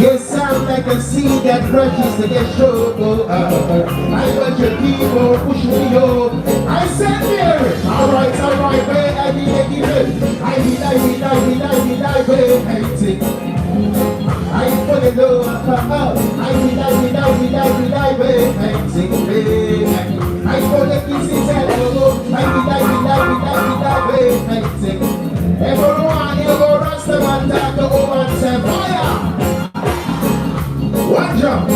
You sound like a seed that crushes to get show. I want your people push me up. I said there. Alright, wait, I need to give it. I need, wait, hating. I put it low, I need, wait, hating. I put the pieces at low. I need, wait, hating. Everyone, you go Rastafarians and go over and say fire. One jump.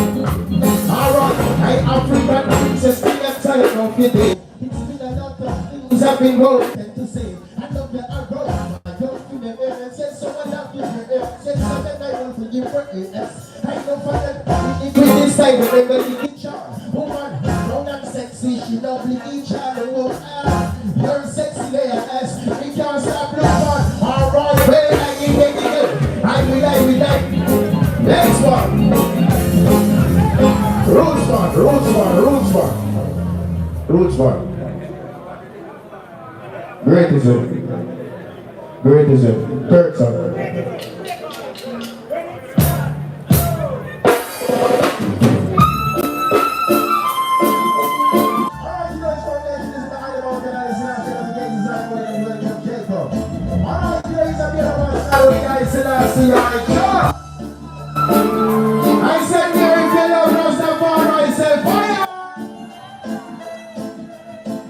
Alright, I African princess, bring a time of your day. It's been a lot of things I've been wanting to say. I love your arrow. I don't feel the air and say someone love you for air. Say something I want to give for AS. I know for that. We this time when they will be each other. Woman, brown and sexy, she lovely each other. You're sexy there, ass. We can't stop looking on. Alright, well, I will like. Next one. Roots one. Great is it. Third song. I said Mary Fellow Rastafari, I said fire!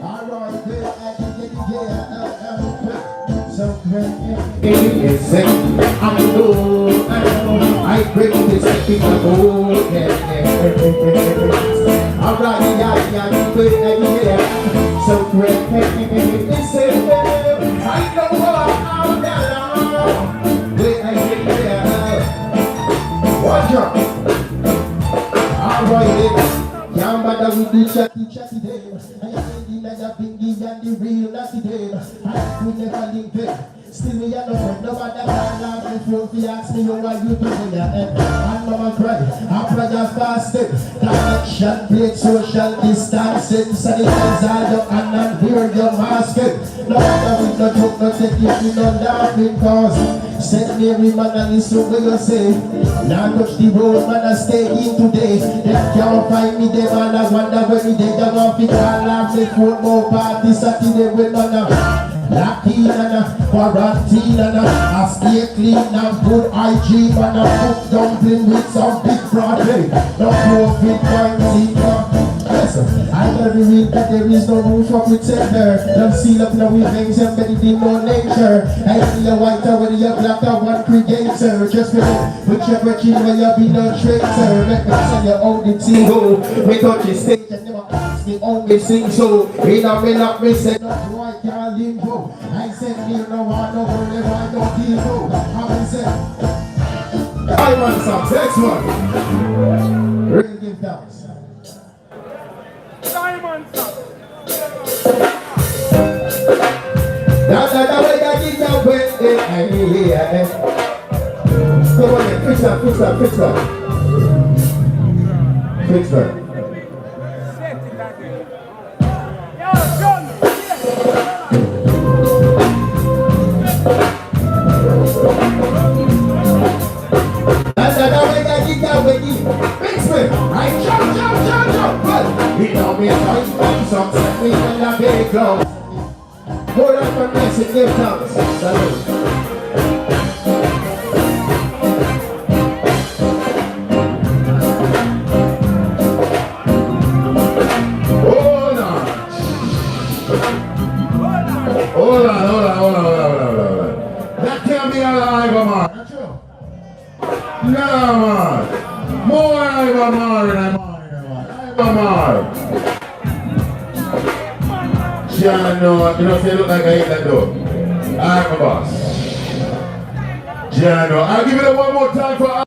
Alright, so great, I know, I break this thing of gold, alright, yeah, so great, I know I'm down, wait, watch out. Alright, can't bother with the chatty day. I am the mega bingy and the real nasty day. I could never link them. Still me a no friend, nobody can laugh before he ask me how are you doing your head. And mama cry, I pray just fasted. Connection, plate, social distancing. Sanitize all your hand and wear your mask. No matter with no joke, no take you no laughing cause St. Mary man and listen what you say. Now touch the road man and stay in today. They can't find me there man, I wonder when me there. They want to call off the phone more party Saturday with none. Lucky and quarantine and a stay clean and good hygiene and a cook dumpling with some big project. No COVID-19. Listen, I never read that there is no room for pretender. Them seal up now with things embedded in no nature. I see a whiter whether you're black or one creator. Just with your virgin where you be no traitor. Let me tell you how the thing go. We touch the stage and never ask me only sing so. In a minute me say no boy can't limbo. I said you know I don't worry I don't limbo. I said I want some next one. Really give thanks. Come on then, fix that. Fix that. Fix me. I jump. But he don't be a some set me in a big clothes. Hold on for this and give thanks. Salute. Hold on. That can't be all Iba Mahr. Yeah, man. More Iba Mahr than Iba Mahr. John, no, you know, say look like I hate that door. I'm a boss. John, I'll give it one more time for